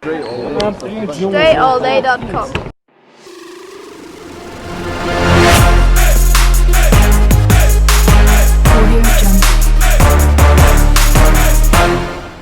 DreAllDay.com.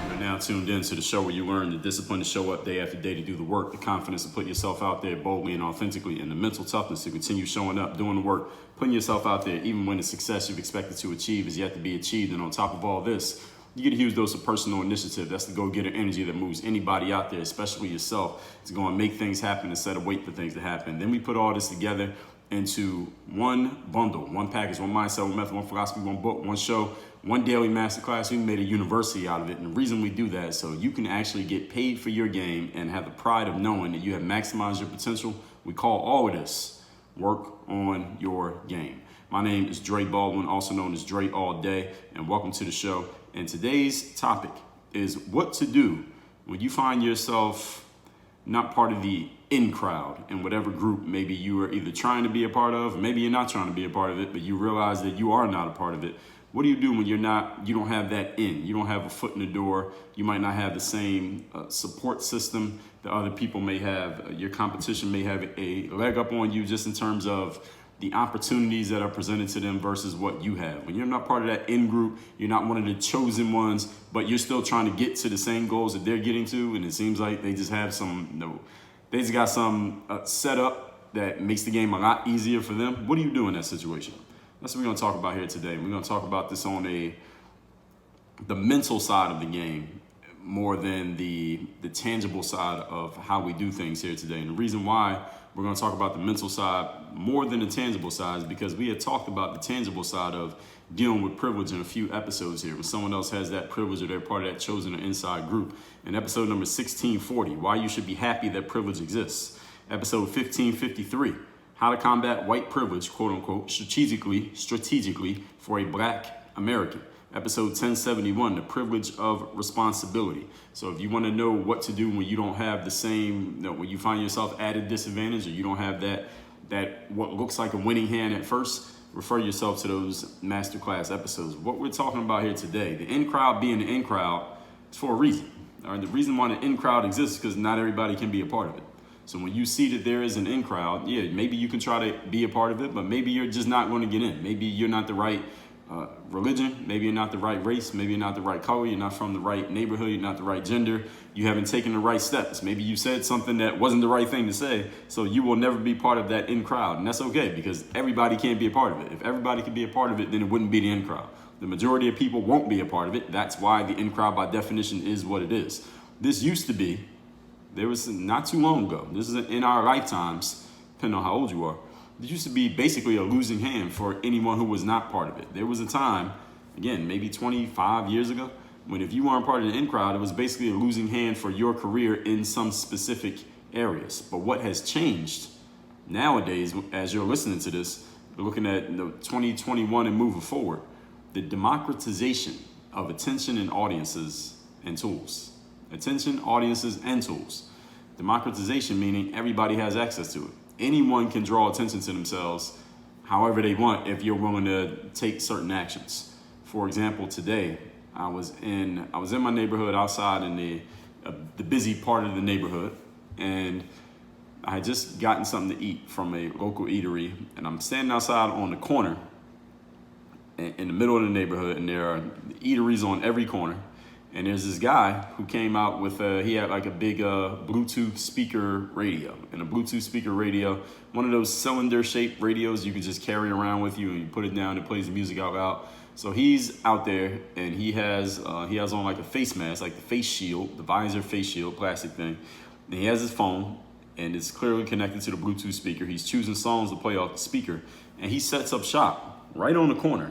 You're now tuned in to the show where you learn the discipline to show up day after day to do the work, the confidence to put yourself out there boldly and authentically, and the mental toughness to continue showing up, doing the work, putting yourself out there even when the success you've expected to achieve is yet to be achieved. And on top of all this, you get a huge dose of personal initiative. That's the go-getter energy that moves anybody out there, especially yourself, to go and make things happen instead of wait for things to happen. Then we put all this together into one bundle, one package, one mindset, one method, one philosophy, one book, one show, one daily masterclass. We made a university out of it. And the reason we do that is so you can actually get paid for your game and have the pride of knowing that you have maximized your potential. We call all of this work on your game. My name is Dre Baldwin, also known as Dre All Day, and welcome to the show. And today's topic is what to do when you find yourself not part of the in crowd in whatever group maybe you are either trying to be a part of, or maybe you're not trying to be a part of it, but you realize that you are not a part of it. What do you do when you don't have that in? You don't have a foot in the door. You might not have the same support system that other people may have. Your competition may have a leg up on you just in terms of the opportunities that are presented to them versus what you have. When you're not part of that in group, you're not one of the chosen ones, but you're still trying to get to the same goals that they're getting to, and it seems like they just have they just got some set up that makes the game a lot easier for them. What do you do in that situation? That's what we're gonna talk about here today. We're gonna talk about this on the mental side of the game more than the tangible side of how we do things here today. And the reason why we're going to talk about the mental side more than the tangible side is because we had talked about the tangible side of dealing with privilege in a few episodes here. When someone else has that privilege or they're part of that chosen or inside group. In episode number 1640, why you should be happy that privilege exists. Episode 1553, how to combat white privilege, quote unquote, strategically for a black American. Episode 1071, the privilege of responsibility. So if you want to know what to do when you don't have the same, when you find yourself at a disadvantage or you don't have that what looks like a winning hand at first, refer yourself to those masterclass episodes. What we're talking about here today, the in crowd being the in crowd, is for a reason. All right, the reason why the in crowd exists is because not everybody can be a part of it. So when you see that there is an in crowd, yeah, maybe you can try to be a part of it, but maybe you're just not going to get in. Maybe you're not the right religion, maybe you're not the right race, maybe you're not the right color, you're not from the right neighborhood, you're not the right gender, you haven't taken the right steps. Maybe you said something that wasn't the right thing to say, so you will never be part of that in crowd. And that's okay, because everybody can't be a part of it. If everybody could be a part of it, then it wouldn't be the in crowd. The majority of people won't be a part of it. That's why the in crowd by definition is what it is. This used to be, there was not too long ago, this is in our lifetimes, depending on how old you are, it used to be basically a losing hand for anyone who was not part of it. There was a time, again, maybe 25 years ago, when if you weren't part of the in crowd, it was basically a losing hand for your career in some specific areas. But what has changed nowadays, as you're listening to this, looking at 2021 and moving forward, the democratization of attention and audiences and tools. Attention, audiences, and tools. Democratization meaning everybody has access to it. Anyone can draw attention to themselves however they want if you're willing to take certain actions. For example, today I was in my neighborhood outside in the busy part of the neighborhood, and I had just gotten something to eat from a local eatery, and I'm standing outside on the corner in the middle of the neighborhood, and there are eateries on every corner. And there's this guy who came out with he had like a big Bluetooth speaker radio. And a Bluetooth speaker radio, one of those cylinder-shaped radios you can just carry around with you, and you put it down, it plays the music out loud. So he's out there, and he has on like a face mask, like the face shield, the visor face shield, plastic thing. And he has his phone, and it's clearly connected to the Bluetooth speaker. He's choosing songs to play off the speaker, and he sets up shop right on the corner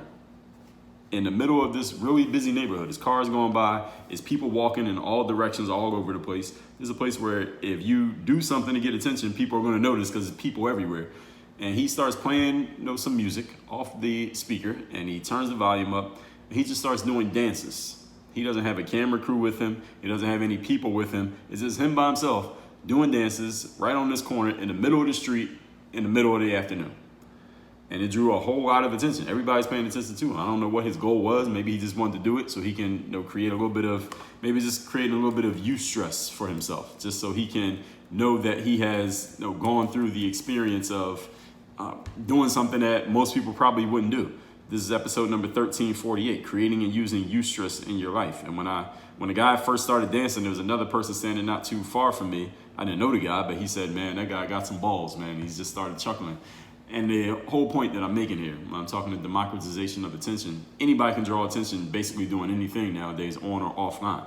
in the middle of this really busy neighborhood. There's cars going by, there's people walking in all directions all over the place. There's a place where if you do something to get attention, people are going to notice because there's people everywhere. And he starts playing, some music off the speaker, and he turns the volume up, and he just starts doing dances. He doesn't have a camera crew with him. He doesn't have any people with him. It's just him by himself doing dances right on this corner in the middle of the street in the middle of the afternoon. And it drew a whole lot of attention. Everybody's paying attention to him. I don't know what his goal was. Maybe he just wanted to do it so he can, create a little bit of, maybe just creating a little bit of eustress for himself, just so he can know that he has gone through the experience of doing something that most people probably wouldn't do. This is episode number 1348, creating and using eustress in your life. And when the guy first started dancing, there was another person standing not too far from me. I didn't know the guy, but he said, man, that guy got some balls, man. He's just started chuckling. And the whole point that I'm making here, when I'm talking the democratization of attention, anybody can draw attention basically doing anything nowadays, on or offline.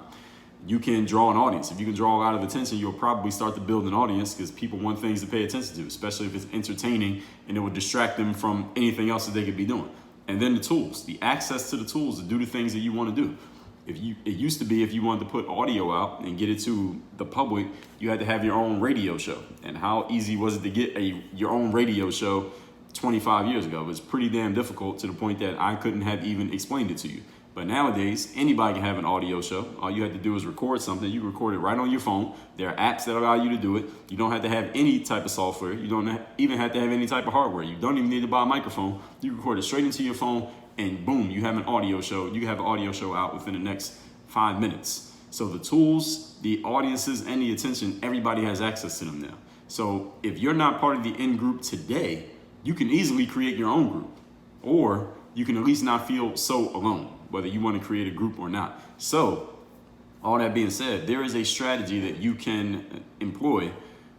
You can draw an audience. If you can draw a lot of attention, you'll probably start to build an audience because people want things to pay attention to, especially if it's entertaining and it would distract them from anything else that they could be doing. And then the tools, the access to the tools to do the things that you want to do. It used to be if you wanted to put audio out and get it to the public, you had to have your own radio show. And how easy was it to get your own radio show 25 years ago? It was pretty damn difficult, to the point that I couldn't have even explained it to you. But nowadays, anybody can have an audio show. All you have to do is record something. You record it right on your phone. There are apps that allow you to do it. You don't have to have any type of software. You don't even have to have any type of hardware. You don't even need to buy a microphone. You record it straight into your phone, and boom, you have an audio show. You can have an audio show out within the next 5 minutes. So the tools, the audiences, and the attention, everybody has access to them now. So if you're not part of the in-group today, you can easily create your own group, or you can at least not feel so alone, whether you want to create a group or not. So all that being said, there is a strategy that you can employ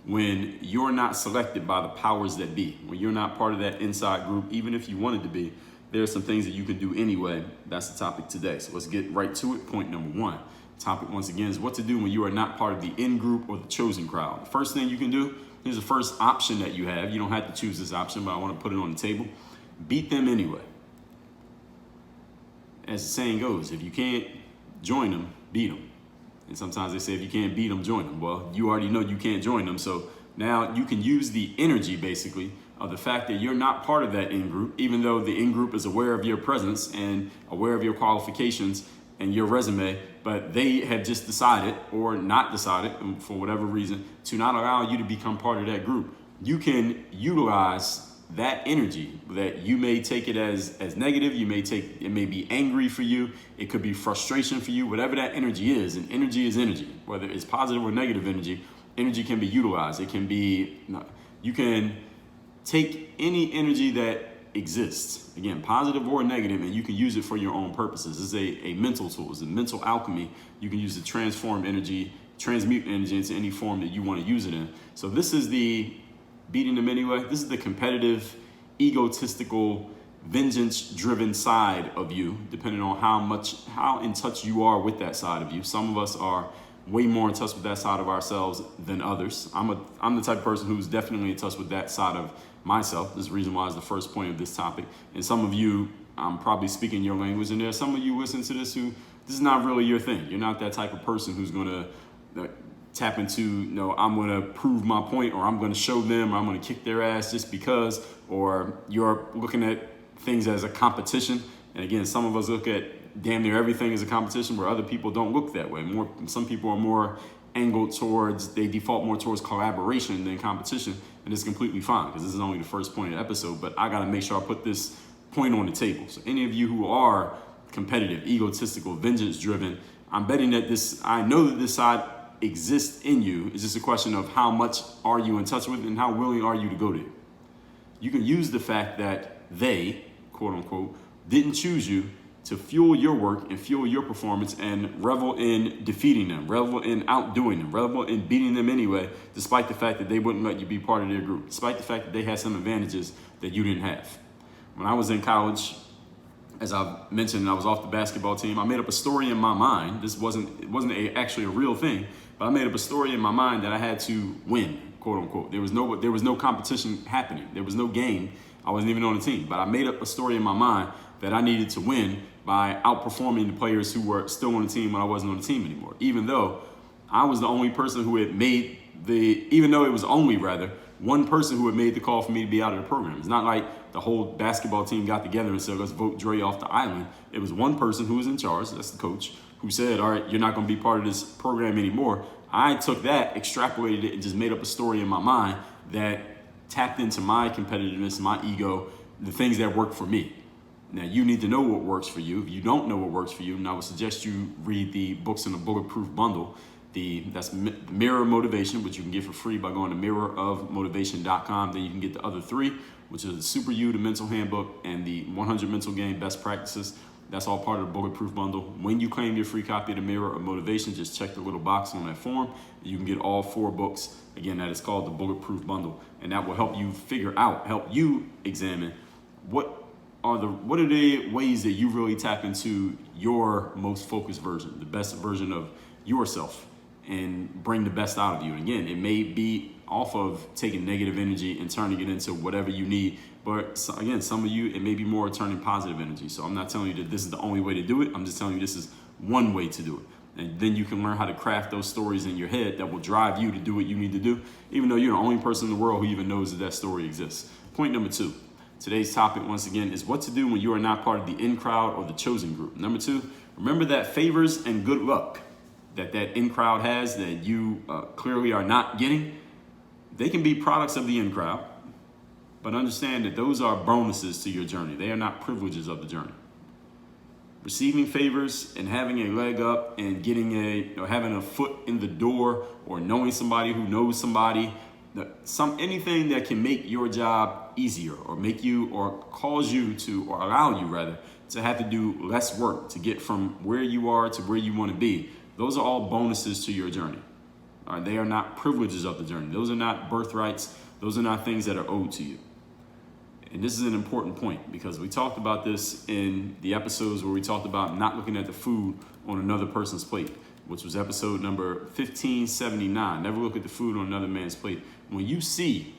when you're not selected by the powers that be, when you're not part of that inside group. Even if you wanted to be, there are some things that you can do anyway. That's the topic today. So let's get right to it. Point number one. Topic once again is what to do when you are not part of the in-group or the chosen crowd. The first thing you can do, here's the first option that you have. You don't have to choose this option, but I want to put it on the table. Beat them anyway. As the saying goes, if you can't join them, beat them. And sometimes they say if you can't beat them, join them. Well, you already know you can't join them. So now you can use the energy, basically, of the fact that you're not part of that in-group, even though the in-group is aware of your presence and aware of your qualifications and your resume, but they have just decided, or not decided for whatever reason, to not allow you to become part of that group. You can utilize that energy that you may take it as negative. It may be angry for you. It could be frustration for you, whatever that energy is. And energy is energy, whether it's positive or negative energy. Energy can be utilized. You can take any energy that exists, again, positive or negative, and you can use it for your own purposes. It's a mental tool. It's a mental alchemy. You can use to transform energy, transmute energy into any form that you want to use it in. So this is the beating them anyway. This is the competitive, egotistical, vengeance-driven side of you, depending on how in touch you are with that side of you. Some of us are way more in touch with that side of ourselves than others. I'm the type of person who's definitely in touch with that side of myself. This is the reason why it's the first point of this topic. And some of you, I'm probably speaking your language, and there are some of you listening to this who this is not really your thing. You're not that type of person who's going to tap into, I'm going to prove my point, or I'm going to show them, or I'm going to kick their ass just because, or you're looking at things as a competition. And again, some of us look at damn near everything as a competition, where other people don't look that way. Some people are more angled towards, they default more towards collaboration than competition, and it's completely fine because this is only the first point of the episode, but I got to make sure I put this point on the table. So any of you who are competitive, egotistical, vengeance-driven, I'm betting that I know that this side exists in you. It's just a question of how much are you in touch with and how willing are you to go there. You can use the fact that they, quote unquote, didn't choose you to fuel your work and fuel your performance and revel in defeating them, revel in outdoing them, revel in beating them anyway, despite the fact that they wouldn't let you be part of their group, despite the fact that they had some advantages that you didn't have. When I was in college, as I mentioned, I was off the basketball team. I made up a story in my mind. It wasn't actually a real thing, but I made up a story in my mind that I had to win, quote unquote. There was no competition happening. There was no game. I wasn't even on the team, but I made up a story in my mind that I needed to win by outperforming the players who were still on the team when I wasn't on the team anymore. Even though I was the only person who had made even though it was only one person who had made the call for me to be out of the program. It's not like the whole basketball team got together and said, let's vote Dre off the island. It was one person who was in charge, that's the coach, who said, all right, you're not going to be part of this program anymore. I took that, extrapolated it, and just made up a story in my mind that tapped into my competitiveness, my ego, the things that work for me. Now, you need to know what works for you. If you don't know what works for you, then I would suggest you read the books in the Bulletproof Bundle. That's Mirror Motivation, which you can get for free by going to mirrorofmotivation.com. Then you can get the other three, which is the Super You, the Mental Handbook, and the 100 Mental Game Best Practices. That's all part of the Bulletproof Bundle. When you claim your free copy of the Mirror of Motivation, just check the little box on that form. You can get all 4 books. Again, that is called the Bulletproof Bundle. And that will help you help you examine what are the ways that you really tap into your most focused version, the best version of yourself, and bring the best out of you. And again, it may be off of taking negative energy and turning it into whatever you need. But again, some of you, it may be more turning positive energy. So I'm not telling you that this is the only way to do it. I'm just telling you this is one way to do it. And then you can learn how to craft those stories in your head that will drive you to do what you need to do, even though you're the only person in the world who even knows that that story exists. Point number 2. Today's topic, once again, is what to do when you are not part of the in crowd or the chosen group. Number 2, remember that favors and good luck that in crowd has that you clearly are not getting. They can be products of the in crowd, but understand that those are bonuses to your journey. They are not privileges of the journey. Receiving favors and having a leg up and having a foot in the door, or knowing somebody who knows somebody, anything that can make your job easier, or make you, or cause you to, or allow you rather, to have to do less work to get from where you are to where you want to be. Those are all bonuses to your journey. All right, they are not privileges of the journey. Those are not birthrights. Those are not things that are owed to you. And this is an important point, because we talked about this in the episodes where we talked about not looking at the food on another person's plate, which was episode number 1579. Never look at the food on another man's plate. When you see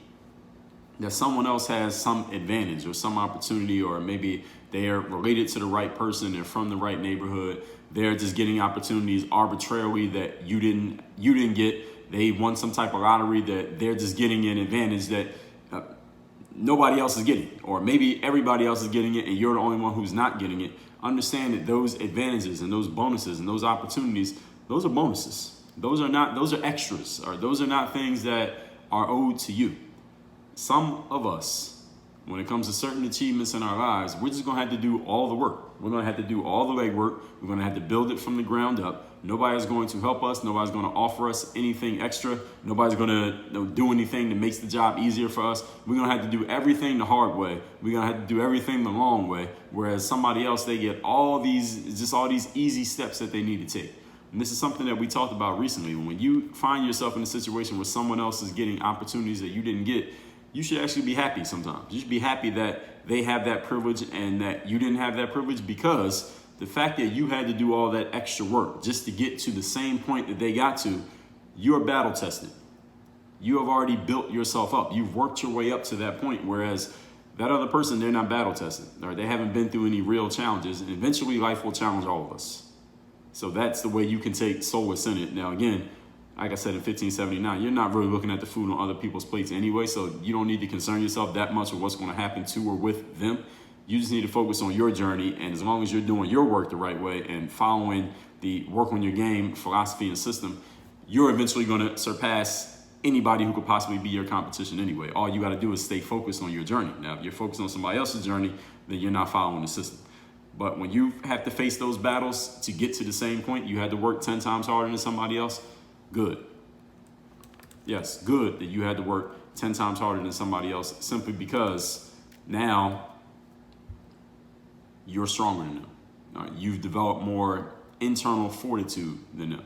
that someone else has some advantage or some opportunity, or maybe they're related to the right person, they're from the right neighborhood, they're just getting opportunities arbitrarily that you didn't get, they won some type of lottery that they're just getting an advantage that nobody else is getting, or maybe everybody else is getting it and you're the only one who's not getting it. Understand that those advantages and those bonuses and those opportunities, those are bonuses. Those are extras, or those are not things that are owed to you. Some of us, when it comes to certain achievements in our lives, we're just going to have to do all the work. We're going to have to do all the legwork. We're going to have to build it from the ground up. Nobody's going to help us. Nobody's going to offer us anything extra. Nobody's going to do anything that makes the job easier for us. We're going to have to do everything the hard way. We're going to have to do everything the long way. Whereas somebody else, they get all these easy steps that they need to take. And this is something that we talked about recently. When you find yourself in a situation where someone else is getting opportunities that you didn't get, you should actually be happy sometimes. You should be happy that they have that privilege and that you didn't have that privilege, because the fact that you had to do all that extra work just to get to the same point that they got to, you're battle tested. You have already built yourself up. You've worked your way up to that point, whereas that other person, they're not battle tested, or they haven't been through any real challenges, and eventually life will challenge all of us. So that's the way you can take solace in it. Now, again, like I said in 1579, you're not really looking at the food on other people's plates anyway, so you don't need to concern yourself that much with what's going to happen to or with them. You just need to focus on your journey, and as long as you're doing your work the right way and following the work on your game philosophy and system, you're eventually going to surpass anybody who could possibly be your competition anyway. All you got to do is stay focused on your journey. Now, if you're focused on somebody else's journey, then you're not following the system. But when you have to face those battles to get to the same point, you had to work 10 times harder than somebody else. Good. Yes, good that you had to work 10 times harder than somebody else, simply because now you're stronger than them. All right? You've developed more internal fortitude than them.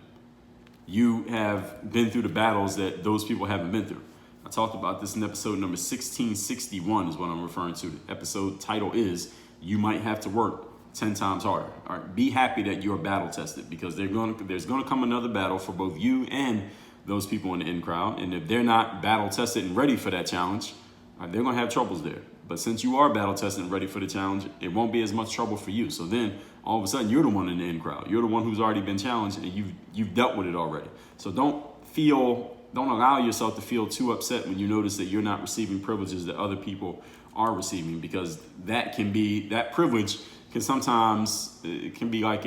You have been through the battles that those people haven't been through. I talked about this in episode number 1661 is what I'm referring to. The episode title is You Might Have to Work 10 times harder. All right, be happy that you're battle tested, because there's going to come another battle for both you and those people in the in crowd. And if they're not battle tested and ready for that challenge, they're going to have troubles there. But since you are battle tested and ready for the challenge, it won't be as much trouble for you. So then all of a sudden you're the one in the in crowd. You're the one who's already been challenged, and you've dealt with it already. So don't allow yourself to feel too upset when you notice that you're not receiving privileges that other people are receiving, because that privilege can sometimes, it can be like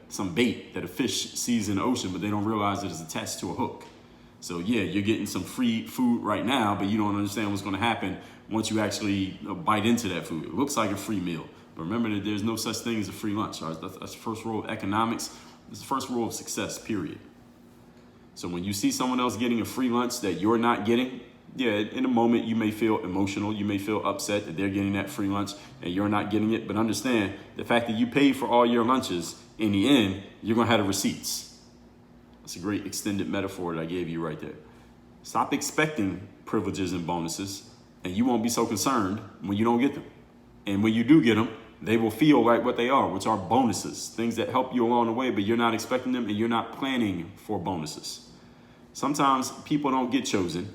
some bait that a fish sees in the ocean, but they don't realize it is attached to a hook. So yeah, you're getting some free food right now, but you don't understand what's going to happen once you actually bite into that food. It looks like a free meal, but remember that there's no such thing as a free lunch. Right? That's the first rule of economics. It's the first rule of success, period. So when you see someone else getting a free lunch that you're not getting, yeah, in a moment you may feel emotional, you may feel upset that they're getting that free lunch and you're not getting it, but understand the fact that you paid for all your lunches, in the end, you're gonna have the receipts. That's a great extended metaphor that I gave you right there. Stop expecting privileges and bonuses, and you won't be so concerned when you don't get them. And when you do get them, they will feel like what they are, which are bonuses, things that help you along the way, but you're not expecting them and you're not planning for bonuses. Sometimes people don't get chosen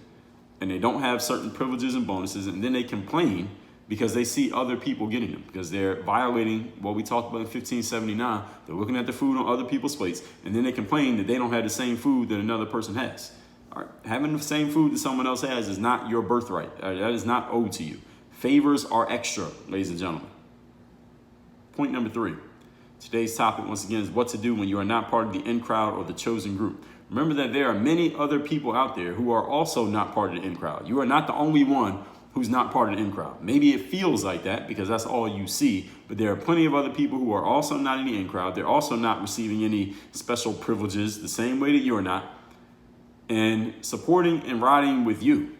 and they don't have certain privileges and bonuses, and then they complain because they see other people getting them, because they're violating what we talked about in 1579. They're looking at the food on other people's plates, and then they complain that they don't have the same food that another person has. All right. Having the same food that someone else has is not your birthright. All right. That is not owed to you. Favors are extra, ladies and gentlemen. Point number 3. Today's topic, once again, is what to do when you are not part of the in crowd or the chosen group. Remember that there are many other people out there who are also not part of the in crowd. You are not the only one who's not part of the in crowd. Maybe it feels like that because that's all you see, but there are plenty of other people who are also not in the in crowd. They're also not receiving any special privileges the same way that you're not, and supporting and riding with you.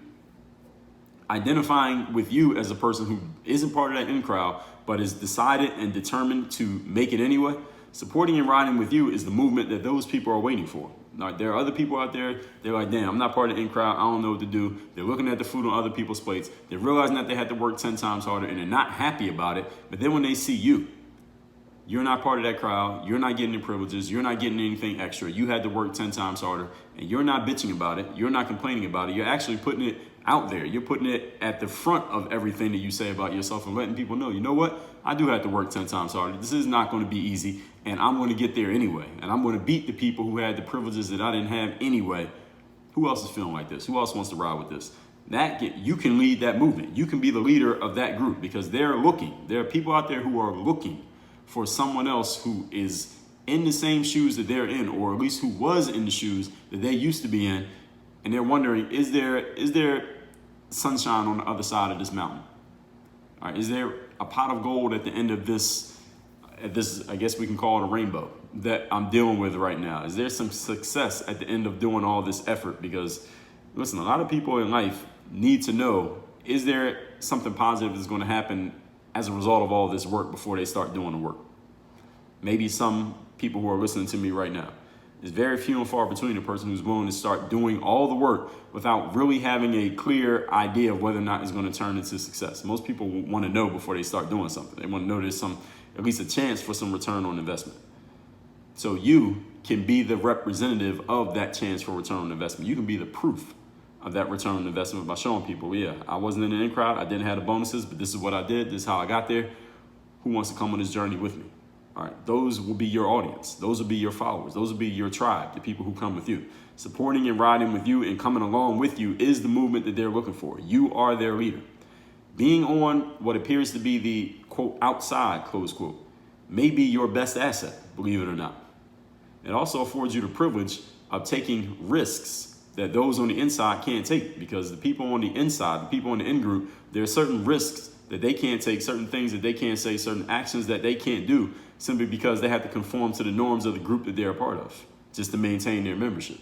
Identifying with you as a person who isn't part of that in crowd, but is decided and determined to make it anyway. Supporting and riding with you is the movement that those people are waiting for. Now, there are other people out there, they're like, damn, I'm not part of the in crowd, I don't know what to do. They're looking at the food on other people's plates. They're realizing that they had to work 10 times harder, and they're not happy about it. But then when they see you, you're not part of that crowd, you're not getting the privileges, you're not getting anything extra. You had to work 10 times harder, and you're not bitching about it, you're not complaining about it. You're actually putting it out there. You're putting it at the front of everything that you say about yourself and letting people know, you know what? I do have to work 10 times harder. This is not going to be easy, and I'm going to get there anyway. And I'm going to beat the people who had the privileges that I didn't have anyway. Who else is feeling like this? Who else wants to ride with this? You can lead that movement. You can be the leader of that group because they're looking. There are people out there who are looking for someone else who is in the same shoes that they're in, or at least who was in the shoes that they used to be in. And they're wondering, is there sunshine on the other side of this mountain? All right, is there a pot of gold at the end of this, I guess we can call it a rainbow, that I'm dealing with right now? Is there some success at the end of doing all this effort? Because, listen, a lot of people in life need to know, is there something positive that's going to happen as a result of all this work before they start doing the work? Maybe some people who are listening to me right now. It's very few and far between a person who's willing to start doing all the work without really having a clear idea of whether or not it's going to turn into success. Most people want to know before they start doing something. They want to know there's at least a chance for some return on investment. So you can be the representative of that chance for return on investment. You can be the proof of that return on investment by showing people, yeah, I wasn't in the in crowd, I didn't have the bonuses, but this is what I did, this is how I got there. Who wants to come on this journey with me? All right, those will be your audience. Those will be your followers. Those will be your tribe, the people who come with you. Supporting and riding with you and coming along with you is the movement that they're looking for. You are their leader. Being on what appears to be the, quote, outside, close quote, may be your best asset, believe it or not. It also affords you the privilege of taking risks that those on the inside can't take, because the people on the inside, the people in the in group, there are certain risks that they can't take, certain things that they can't say, certain actions that they can't do, simply because they have to conform to the norms of the group that they're a part of, just to maintain their membership.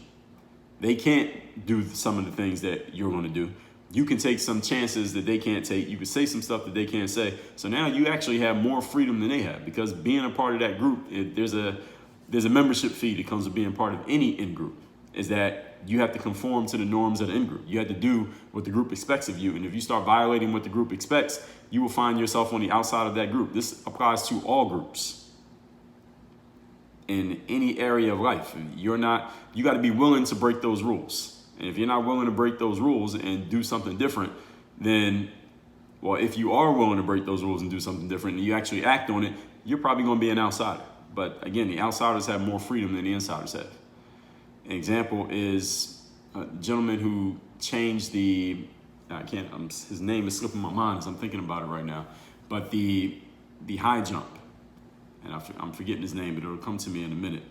They can't do some of the things that you're going to do. You can take some chances that they can't take. You can say some stuff that they can't say. So now you actually have more freedom than they have, because being a part of that group, there's a membership fee that comes with being part of any in-group, is that you have to conform to the norms of the in-group. You have to do what the group expects of you. And if you start violating what the group expects, you will find yourself on the outside of that group. This applies to all groups in any area of life. You got to be willing to break those rules. And if you're not willing to break those rules and do something different, then, well, if you are willing to break those rules and do something different and you actually act on it, you're probably going to be an outsider. But again, the outsiders have more freedom than the insiders have. An example is a gentleman who changed his name is slipping my mind as I'm thinking about it right now, but the high jump, and I'm forgetting his name, but it'll come to me in a minute.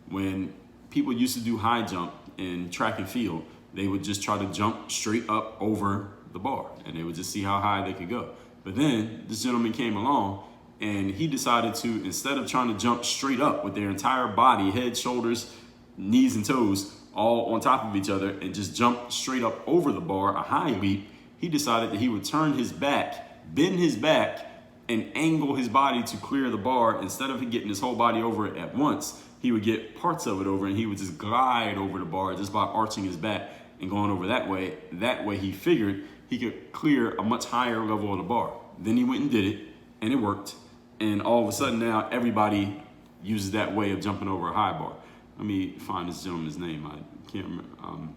When people used to do high jump in track and field, they would just try to jump straight up over the bar, and they would just see how high they could go. But then this gentleman came along, and he decided to, instead of trying to jump straight up with their entire body, head, shoulders, knees, and toes, all on top of each other, and just jump straight up over the bar, a high leap, he decided that he would turn his back, bend his back, and angle his body to clear the bar. Instead of getting his whole body over it at once, he would get parts of it over, and he would just glide over the bar just by arching his back and going over that way. That way he figured he could clear a much higher level of the bar. Then he went and did it, and it worked. And all of a sudden now everybody uses that way of jumping over a high bar. Let me find this gentleman's name. I can't remember.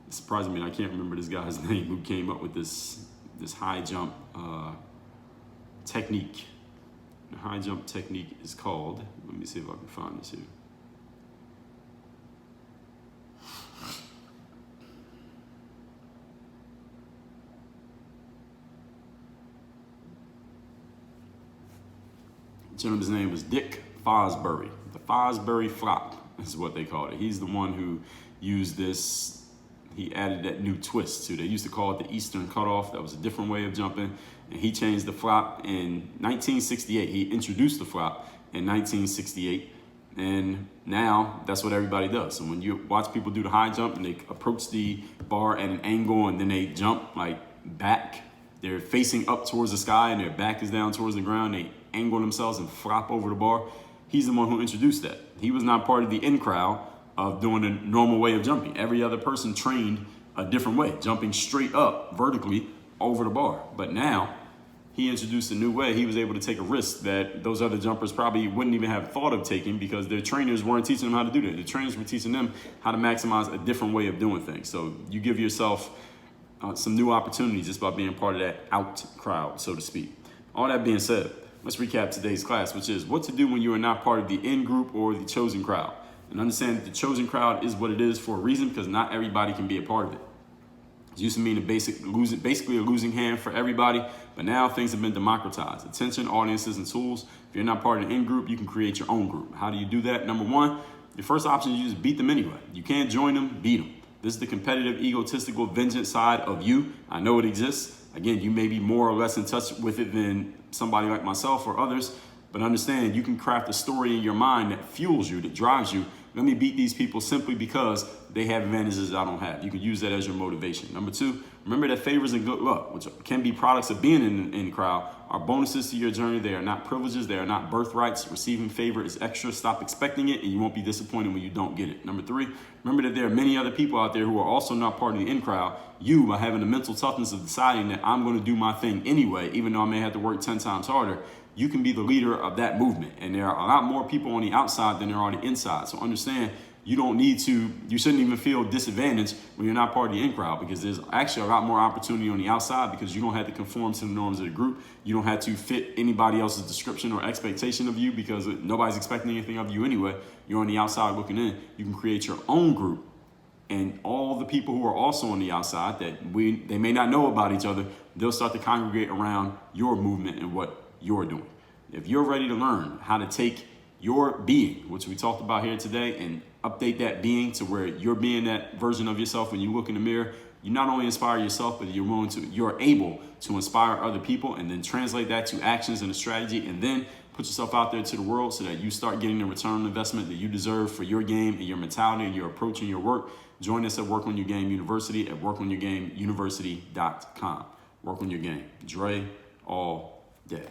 It surprised me. I can't remember this guy's name who came up with this high jump technique. The high jump technique is called, let me see if I can find this here. The gentleman's name was Dick Fosbury. The Fosbury flop is what they called it. He's the one who used this. He added that new twist to it. They used to call it the Eastern Cutoff. That was a different way of jumping. And he changed the flop in 1968. He introduced the flop in 1968. And now that's what everybody does. So when you watch people do the high jump and they approach the bar at an angle and then they jump like back, they're facing up towards the sky and their back is down towards the ground. They angle themselves and flop over the bar. He's the one who introduced that. He was not part of the in crowd of doing a normal way of jumping. Every other person trained a different way, jumping straight up vertically over the bar. But now he introduced a new way. He was able to take a risk that those other jumpers probably wouldn't even have thought of taking because their trainers weren't teaching them how to do that. The trainers were teaching them how to maximize a different way of doing things. So you give yourself some new opportunities just by being part of that out crowd, so to speak. All that being said, let's recap today's class, which is what to do when you are not part of the in group or the chosen crowd. And understand that the chosen crowd is what it is for a reason, because not everybody can be a part of it. It used to mean basically a losing hand for everybody, but now things have been democratized. Attention, audiences, and tools. If you're not part of the in group, you can create your own group. How do you do that? Number one, your first option is you just beat them anyway. You can't join them, beat them. This is the competitive, egotistical, vengeance side of you. I know it exists. Again, you may be more or less in touch with it than somebody like myself or others, but understand you can craft a story in your mind that fuels you, that drives you. Let me beat these people simply because they have advantages I don't have. You can use that as your motivation. Number two, remember that favors and good luck, which can be products of being in the crowd, are bonuses to your journey. They are not privileges. They are not birthrights. Receiving favor is extra. Stop expecting it, and you won't be disappointed when you don't get it. Number three, remember that there are many other people out there who are also not part of the in crowd. You, by having the mental toughness of deciding that I'm going to do my thing anyway, even though I may have to work 10 times harder, you can be the leader of that movement. And there are a lot more people on the outside than there are on the inside. So understand, you shouldn't even feel disadvantaged when you're not part of the in crowd, because there's actually a lot more opportunity on the outside because you don't have to conform to the norms of the group. You don't have to fit anybody else's description or expectation of you because nobody's expecting anything of you anyway. You're on the outside looking in. You can create your own group. And all the people who are also on the outside they may not know about each other, they'll start to congregate around your movement and what you're doing. If you're ready to learn how to take your being, which we talked about here today, and update that being to where you're being that version of yourself when you look in the mirror, you not only inspire yourself, but you're able to inspire other people and then translate that to actions and a strategy, and then put yourself out there to the world so that you start getting the return on investment that you deserve for your game and your mentality and your approach and your work. Join us at Work On Your Game University at workonyourgameuniversity.com. Work on your game. Dre all day.